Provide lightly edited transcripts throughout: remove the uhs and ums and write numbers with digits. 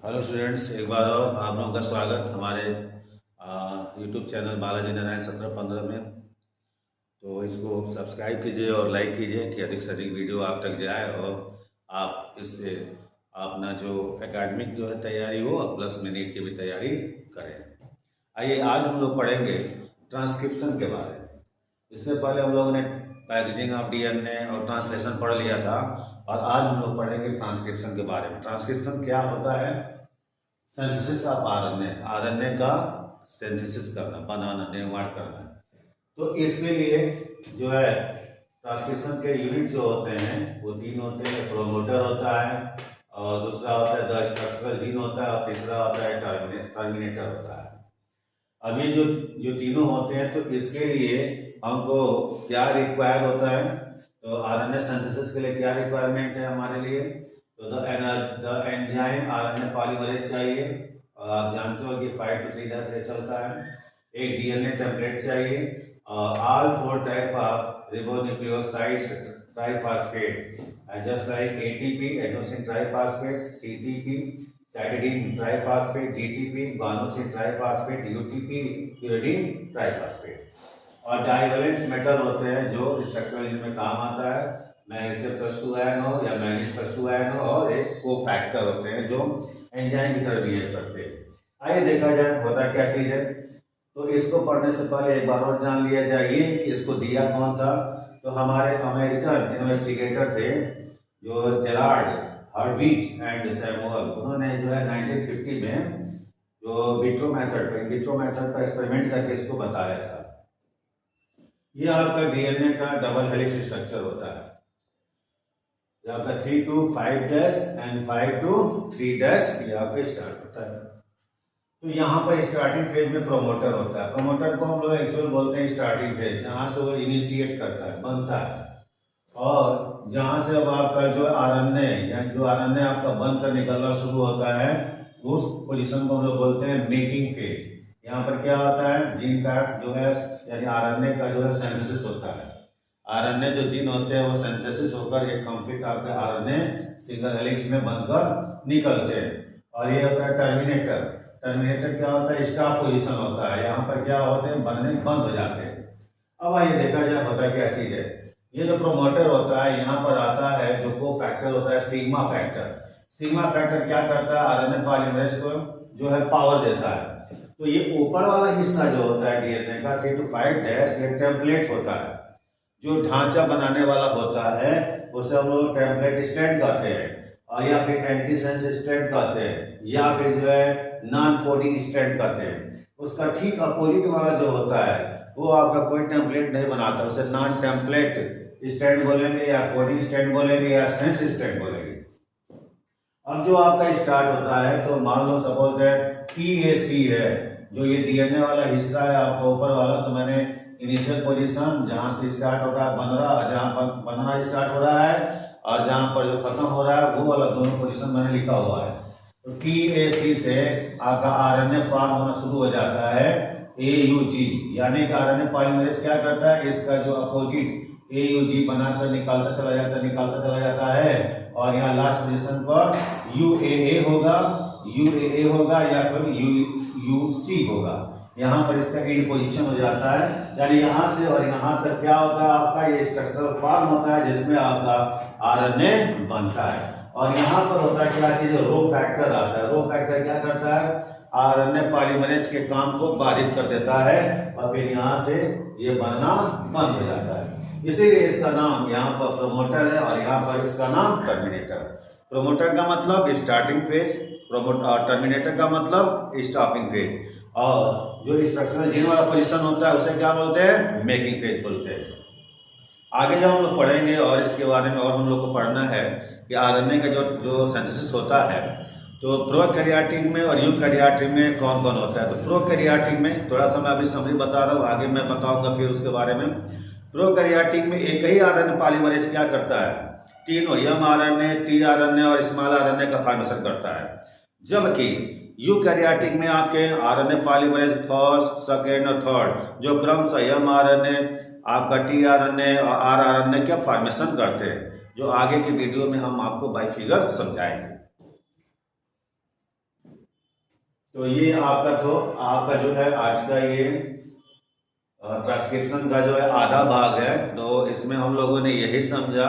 Hello students, एक बार और आप लोगों का स्वागत हमारे यूट्यूब चैनल बालाजी नारायण 1715 में। तो इसको सब्सक्राइब कीजिए और लाइक कीजिए कि अधिक से अधिक वीडियो आप तक जाए और आप इससे अपना जो एकेडमिक जो है तैयारी हो और प्लस में नीट की भी तैयारी करें। आइए आज हम लोग पढ़ेंगे ट्रांसक्रिप्शन के बारे में। इससे पहले हम लोगों ने पैकेजिंग ऑफ डीएनए और ट्रांसलेशन पढ़ लिया था और आज हम लोग पढ़ेंगे ट्रांसक्रिप्शन के बारे में। ट्रांसक्रिप्शन क्या होता है? सिंथेसिस ऑफ आरएनए, आरएनए का सिंथेसिस करना, बनाना, निर्माण करना। तो इसके लिए जो है ट्रांसक्रिप्शन के यूनिट जो होते हैं वो तीन होते हैं। प्रोमोटर होता है और दूसरा होता है द स्ट्रक्चरल जीन होता है और तीसरा होता है टर्मिनेटर होता है। अब ये जो जो तीनों होते हैं तो इसके लिए हमको क्या रिक्वायर होता है? तो आरएनए सिंथेसिस के लिए क्या रिक्वायरमेंट है हमारे लिए? तो द एंजाइम आरएनए पॉलीमरेज चाहिए और आप जानते हो कि 5 to 3 से चलता है। एक डीएनए टेम्पलेट चाहिए और all 4 type of ribonucleoside triphosphate just like ATP adenosine triphosphate, CTP cytidine triphosphate, GTP guanosine triphosphate, UTP pyridine triphosphate. और डाइवेलेंस मेटल होते हैं जो स्ट्रक्चरल में काम आता है। मैग्नीशियम +2 आयन हो या मैग्नीज +2 आयन हो और एक कोफैक्टर होते हैं जो एंजाइम की तरह बिहेव करते हैं। आइए देखा जाए होता क्या चीज है। तो इसको पढ़ने से पहले एक बार और जान लिया जाइए कि इसको दिया कौन था। तो हमारे अमेरिकन इन्वेस्टिगेटर थे जो जेरार्ड हर्विज एंड सैमुअल, उन्होंने जो है 1950 में जो विट्रो मेथड पर एक्सपेरिमेंट करके इसको बताया था। ये आपका डीएनए का डबल हेलिक्स स्ट्रक्चर होता है। ये आपका 3 to 5' एंड 5 to 3' ये आपका स्टार्ट होता है। तो यहाँ पर स्टार्टिंग फेज में प्रोमोटर होता है। प्रोमोटर को हम लोग एक्चुअल बोलते हैं स्टार्टिंग फेज, जहाँ से वो इनिशिएट करता है, बनता है। और जहाँ से अब आपका जो आरएनए या जो आरएनए आपका बनकर निकलना शुरू होता है उस पोजीशन को हम लोग बोलते हैं मेकिंग फेज। यहाँ पर क्या होता है? जीन का जो है यानी आरएनए का जो है सिंथेसिस होता है। आरएनए जो जीन होते हैं वो सिंथेसिस होकर एक कंप्लीट आपके आरएनए सिंगल हेलिक्स में बनकर निकलते हैं। और ये होता है टर्मिनेटर। टर्मिनेटर क्या होता है? स्टॉप पोजीशन होता है। यहाँ पर क्या होते हैं? बनने बंद हो जाते हैं। अब आइए देखा जाए होता क्या चीज है। ये जो प्रोमोटर होता है यहाँ पर आता है जो को फैक्टर होता है सिग्मा फैक्टर। सिग्मा फैक्टर क्या करता है? आरएनए पॉलीमरेज को जो है पावर देता है। तो ये ऊपर वाला हिस्सा जो होता है डीएनए का 3 to 5' ये टेम्पलेट होता है। जो ढांचा बनाने वाला होता है उसे हम लोग टेम्पलेट स्ट्रैंड कहते हैं और या फिर एंटीसेंस स्ट्रैंड कहते हैं या फिर जो है नॉन कोडिंग स्ट्रैंड कहते हैं। उसका ठीक अपोजिट वाला जो होता है वो आपका कोई टेम्पलेट नहीं बनाता, उसे नॉन टेम्पलेट स्ट्रैंड बोलेंगे या कोडिंग स्ट्रैंड बोलेंगे या सेंस स्ट्रैंड बोलेंगे। अब जो आपका स्टार्ट होता है तो मान लो सपोज दैट TAC है, जो ये डीएनए वाला हिस्सा है आपका ऊपर वाला। तो मैंने इनिशियल पोजीशन जहां से स्टार्ट हो रहा है बन रहा, जहां बनना स्टार्ट हो रहा है और जहां पर जो खत्म हो रहा है वो वाला दोनों पोजीशन मैंने लिखा हुआ है। तो TAC से आपका आरएनए फॉर्म होना शुरू हो जाता है AUG, यानी कि आरएनए पॉलीमरेज क्या करता है? इसका जो अपोजिट AUG बनाकर निकालता चला जाता है और यहाँ लास्ट पोजीशन पर UAA होगा या फिर UC होगा। यहाँ पर इसका एंड पोजीशन हो जाता है, यानी यहाँ से और यहाँ तक क्या होता है? आपका ये स्ट्रक्चरल फॉर्म होता है जिसमें आपका आरएनए बनता है। और यहाँ पर होता है क्या चीज? रो फैक्टर आता है। रो फैक्टर क्या करता है? आरएनए पॉलीमरेज के काम को बाधित कर देता है और फिर यहाँ से ये बनना बंद हो जाता है। इसीलिए इसका नाम यहाँ पर प्रोमोटर है और यहाँ पर इसका नाम टर्मिनेटर। प्रोमोटर का मतलब स्टार्टिंग फेज, टर्मिनेटर का मतलब स्टॉपिंग फेज। और जो स्ट्रक्चरल जीन वाला पोजीशन होता है उसे क्या बोलते हैं? मेकिंग फेज बोलते हैं। आगे जब हम लोग पढ़ेंगे और इसके बारे में और हम लोग को पढ़ना है कि आरएनए का जो सिंथेसिस होता है तो प्रोकैरियोटिक में और यूकैरियोटिक में कौन कौन होता है। तो प्रोकैरियोटिक में थोड़ा सा मैं अभी समरी बता रहा हूँ, आगे मैं बताऊंगा फिर उसके बारे में। प्रोकैरियोटिक में एक ही आरएनए पॉलीमरेज क्या करता है? तीनों mRNA, tRNA और स्मॉल आरएनए का फॉर्मेशन करता है। जबकि यूकैरियोटिक में आपके आरएनए पॉलीमरेज फर्स्ट, सेकेंड और थर्ड जो क्रमशः mRNA, आपका tRNA और rRNA का फॉर्मेशन करते हैं, जो आगे की वीडियो में हम आपको बाय फिगर समझाएंगे। तो ये आपका जो है आज का ये ट्रांसक्रिप्शन का जो है आधा भाग है। तो इसमें हम लोगों ने यही समझा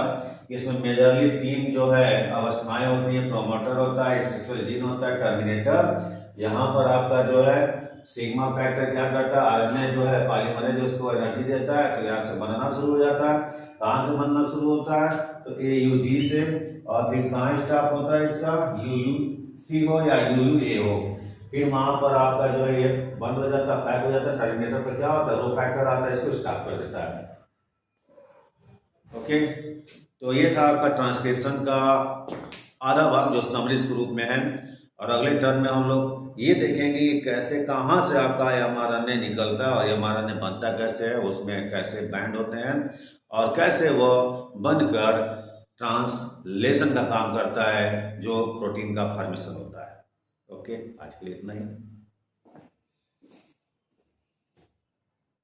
कि इसमें मेजरली 3 जो है अवस्थाएं होती है, प्रोमोटर होता है, स्ट्रेचुअल जीन होता है, टर्मिनेटर। यहाँ पर आपका जो है सिग्मा फैक्टर क्या करता है, आरएनए जो है पॉलीमरेज उसको एनर्जी देता है, तो यहाँ से बनना शुरू हो जाता है। कहाँ से बनना शुरू होता है, तो AUG से, और फिर कहाँ स्टॉप होता है इसका, UUC हो या UUA हो, फिर वहां पर आपका जो है ये बंद हो जाता है, पैक हो जाता है। टर्मिनेटर पर क्या होता है, रो फैक्टर आता है, इसको स्टॉप कर देता है। ओके, तो ये था आपका ट्रांसक्रिप्शन का आधा भाग जो समरी के रूप में है। और अगले टर्म में हम लोग ये देखेंगे कि कैसे कहाँ से आपका mRNA निकलता है और mRNA बनता कैसे है, उसमें कैसे बैंड होते हैं और कैसे वो बनकर ट्रांसलेशन का काम करता है जो प्रोटीन का फॉर्मेशन होता है। ओके, आज के लिए इतना ही।